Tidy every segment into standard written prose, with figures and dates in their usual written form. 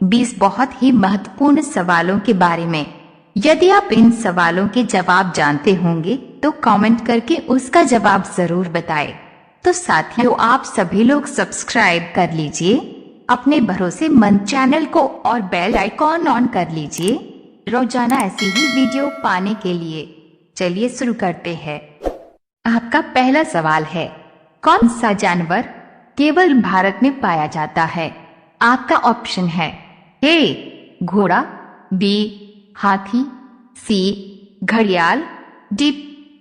20 बहुत ही महत्वपूर्ण सवालों के बारे में। यदि आप इन सवालों के जवाब जानते होंगे तो कमेंट करके उसका जवाब जरूर बताएं। तो साथियों, आप सभी लोग सब्सक्राइब कर लीजिए अपने भरोसेमंद चैनल को और बेल आइकॉन ऑन कर लीजिए रोजाना ऐसी ही वीडियो पाने के लिए। चलिए शुरू करते हैं। आपका पहला सवाल है, कौन सा जानवर केवल भारत में पाया जाता है? आपका ऑप्शन है ए घोड़ा, बी हाथी, सी घड़ियाल, डी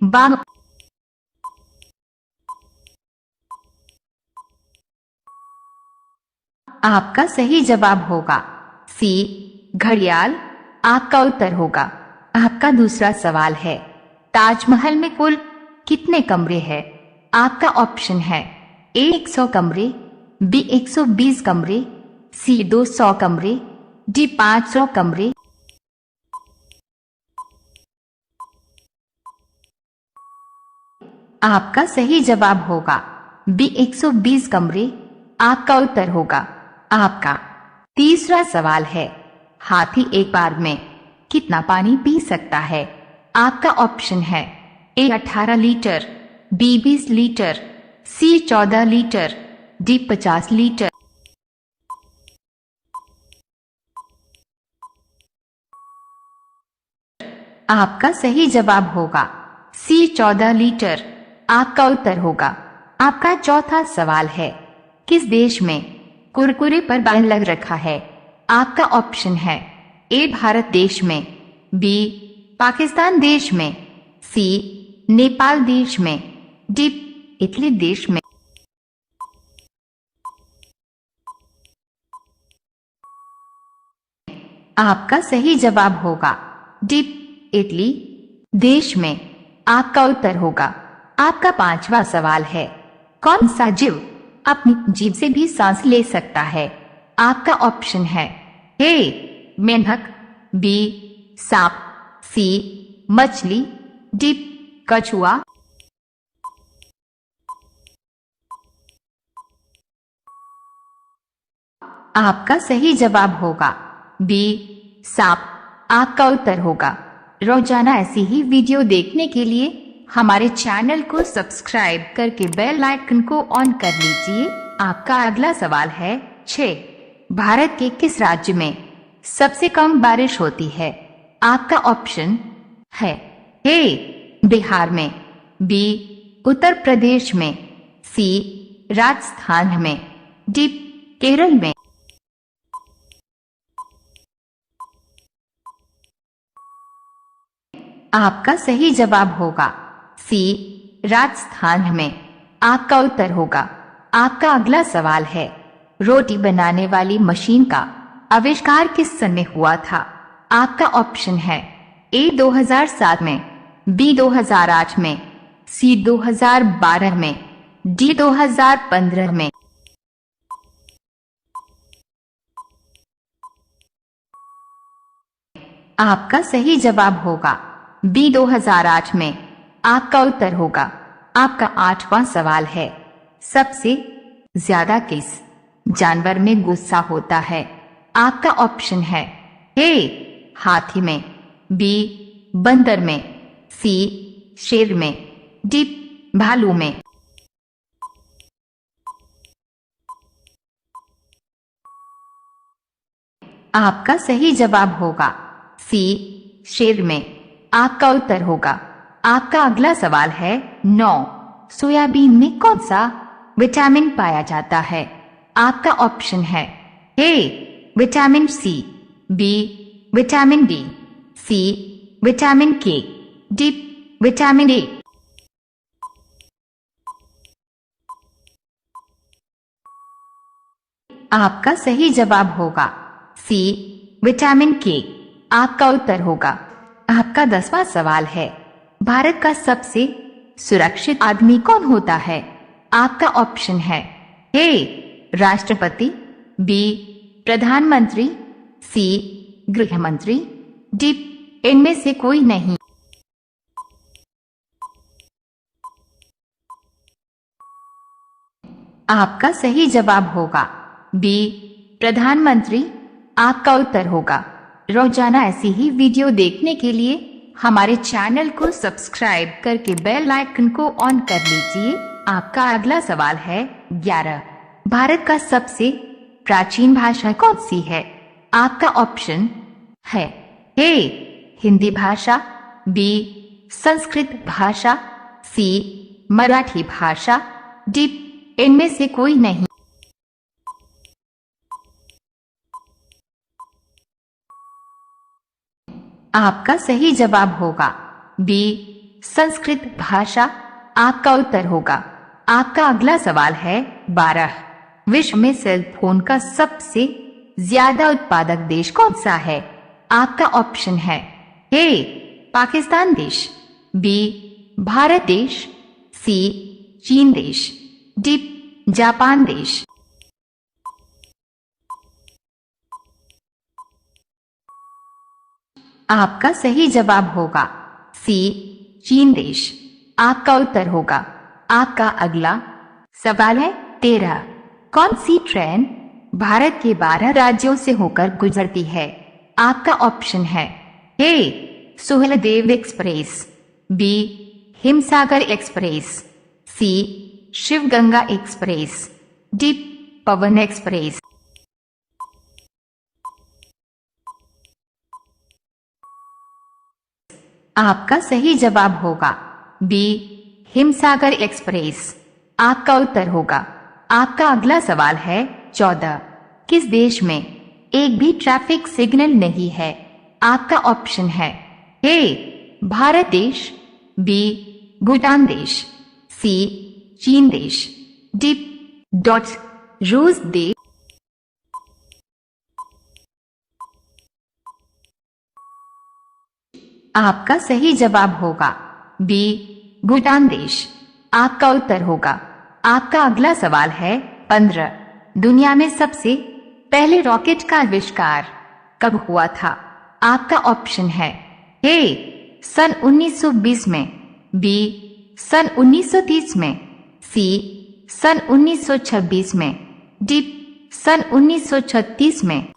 बाघ। आपका सही जवाब होगा सी घड़ियाल। आपका उत्तर होगा। आपका दूसरा सवाल है, ताजमहल में कुल कितने कमरे हैं? आपका ऑप्शन है ए 100 कमरे, बी 120 कमरे, सी 200 कमरे, डी 500 कमरे। आपका सही जवाब होगा बी 120 कमरे। आपका उत्तर होगा। आपका तीसरा सवाल है, हाथी एक बार में कितना पानी पी सकता है? आपका ऑप्शन है ए 18 लीटर, बी 20 लीटर, सी 14 लीटर, डी 50 लीटर। आपका सही जवाब होगा सी 14 लीटर। आपका उत्तर होगा। आपका चौथा सवाल है, किस देश में कुरकुरे पर बैन लग रखा है? आपका ऑप्शन है ए भारत देश में, बी पाकिस्तान देश में, सी नेपाल देश में, डी इटली देश में। आपका सही जवाब होगा डी इटली देश में। आपका उत्तर होगा। आपका पांचवा सवाल है, कौन सा जीव अपनी जीभ से भी सांस ले सकता है? आपका ऑप्शन है ए मेंढक, बी सांप, सी मछली, डी कछुआ। आपका सही जवाब होगा बी सांप। आपका उत्तर होगा। रोजाना ऐसी ही वीडियो देखने के लिए हमारे चैनल को सब्सक्राइब करके बेल आइकन को ऑन कर लीजिए। आपका अगला सवाल है 6, भारत के किस राज्य में सबसे कम बारिश होती है? आपका ऑप्शन है ए बिहार में, बी उत्तर प्रदेश में, सी राजस्थान में, डी केरल में। आपका सही जवाब होगा सी राजस्थान में। आपका उत्तर होगा। आपका अगला सवाल है, रोटी बनाने वाली मशीन का आविष्कार किस सन में हुआ था? आपका ऑप्शन है ए 2007 में, बी 2008 में, सी 2012 में, डी 2015 में। आपका सही जवाब होगा बी 2008 में। आपका उत्तर होगा। आपका आठवां सवाल है, सबसे ज्यादा किस जानवर में गुस्सा होता है? आपका ऑप्शन है ए हाथी में, बी बंदर में, सी शेर में, डी भालू में। आपका सही जवाब होगा सी शेर में। आपका उत्तर होगा। आपका अगला सवाल है 9, सोयाबीन में कौन सा विटामिन पाया जाता है? आपका ऑप्शन है A vitamin C, B vitamin D, C vitamin K, D vitamin A. आपका सही जवाब होगा सी विटामिन के। आपका उत्तर होगा। आपका 10वां सवाल है, भारत का सबसे सुरक्षित आदमी कौन होता है? आपका ऑप्शन है ए राष्ट्रपति, बी प्रधानमंत्री, सी गृह मंत्री, डी इनमें से कोई नहीं। आपका सही जवाब होगा बी प्रधानमंत्री। आपका उत्तर होगा। रोजाना ऐसी ही वीडियो देखने के लिए हमारे चैनल को सब्सक्राइब करके बेल आइकन को ऑन कर लीजिए। आपका अगला सवाल है 11। भारत का सबसे प्राचीन भाषा कौन सी है? आपका ऑप्शन है ए हिंदी भाषा, बी संस्कृत भाषा, सी मराठी भाषा, डी इनमें से कोई नहीं। आपका सही जवाब होगा बी संस्कृत भाषा। आपका उत्तर होगा। आपका अगला सवाल है 12। विश्व में सेल फोन का सबसे ज्यादा उत्पादक देश कौन सा है? आपका ऑप्शन है ए पाकिस्तान देश, बी भारत देश, सी चीन देश, डी जापान देश। आपका सही जवाब होगा सी चीन देश। आपका उत्तर होगा। आपका अगला सवाल है 13। कौन सी ट्रेन भारत के 12 राज्यों से होकर गुजरती है? आपका ऑप्शन है A Suheldev Express, B Himsagar Express, C Shivganga Express, D Pawan Express. आपका सही जवाब होगा बी हिमसागर एक्सप्रेस। आपका उत्तर होगा। आपका अगला सवाल है 14। किस देश में एक भी ट्रैफिक सिग्नल नहीं है? आपका ऑप्शन है ए भारत देश, बी भूटान देश, सी चीन देश, डी रूस देश। आपका सही जवाब होगा बी भूटान देश। आपका उत्तर होगा। आपका अगला सवाल है 15। दुनिया में सबसे पहले रॉकेट का आविष्कार कब हुआ था? आपका ऑप्शन है ए सन 1920 में, बी सन 1930 में, सी सन 1926 में, डी सन 1936 में।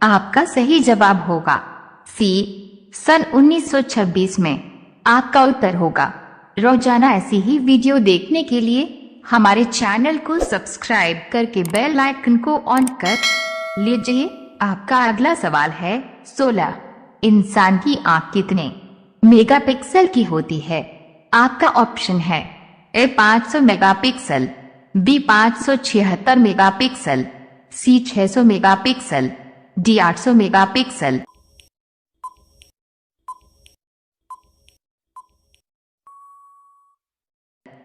आपका सही जवाब होगा सी सन 1926 में। आपका उत्तर होगा। रोजाना ऐसी ही वीडियो देखने के लिए हमारे चैनल को सब्सक्राइब करके बेल आइकन को ऑन कर लीजिए। आपका अगला सवाल है 16। इंसान की आंख कितने मेगापिक्सल की होती है? आपका ऑप्शन है ए 500 मेगापिक्सल, बी 576 मेगापिक्सल, सी 600 मेगापिक्सल, डी 800 मेगापिक्सल।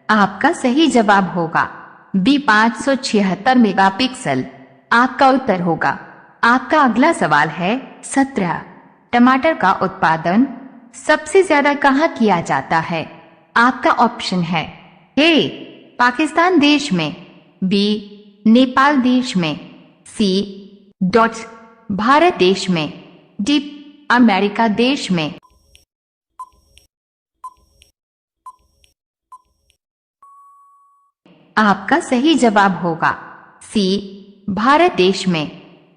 आपका सही जवाब होगा बी 576 मेगापिक्सल। आपका उत्तर होगा। आपका अगला सवाल है 17। टमाटर का उत्पादन सबसे ज्यादा कहाँ किया जाता है? आपका ऑप्शन है ए पाकिस्तान देश में, बी नेपाल देश में, सी भारत देश में, डी अमेरिका देश में। आपका सही जवाब होगा सी भारत देश में।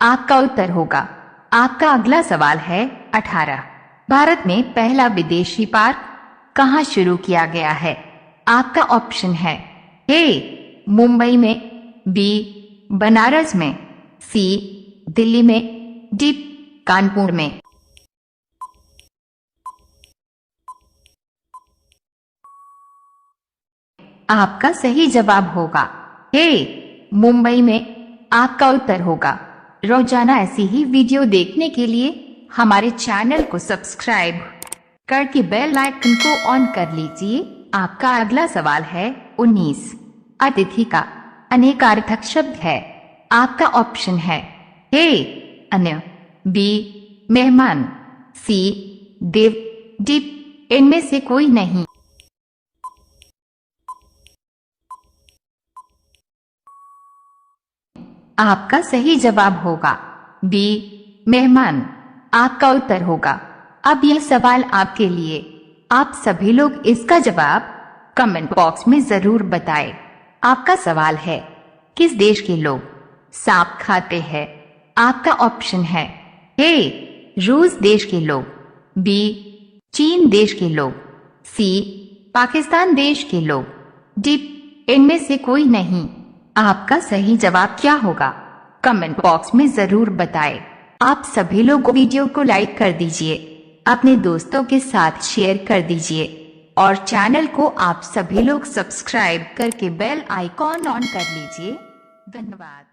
आपका उत्तर होगा। आपका अगला सवाल है 18। भारत में पहला विदेशी पार्क कहाँ शुरू किया गया है? आपका ऑप्शन है ए मुंबई में, बी बनारस में, सी दिल्ली में, डी कानपुर में। आपका सही जवाब होगा ए मुंबई में। आपका उत्तर होगा। रोजाना ऐसी ही वीडियो देखने के लिए हमारे चैनल को सब्सक्राइब करके बेल आइकन को ऑन कर लीजिए। आपका अगला सवाल है 19। अतिथि का अनेकार्थक शब्द है। आपका ऑप्शन है ए अन्य, बी मेहमान, सी देव, डी इनमें से कोई नहीं। आपका सही जवाब होगा बी मेहमान। आपका उत्तर होगा। अब यह सवाल आपके लिए। आप सभी लोग इसका जवाब कमेंट बॉक्स में जरूर बताएं। आपका सवाल है, किस देश के लोग सांप खाते हैं? आपका ऑप्शन है ए रूस देश के लोग, बी चीन देश के लोग, सी पाकिस्तान देश के लोग, डी इनमें से कोई नहीं। आपका सही जवाब क्या होगा? कमेंट बॉक्स में जरूर बताएं। आप सभी लोग वीडियो को लाइक कर दीजिए, अपने दोस्तों के साथ शेयर कर दीजिए और चैनल को आप सभी लोग सब्सक्राइब करके बेल आइकॉन ऑन कर लीजिए। धन्यवाद।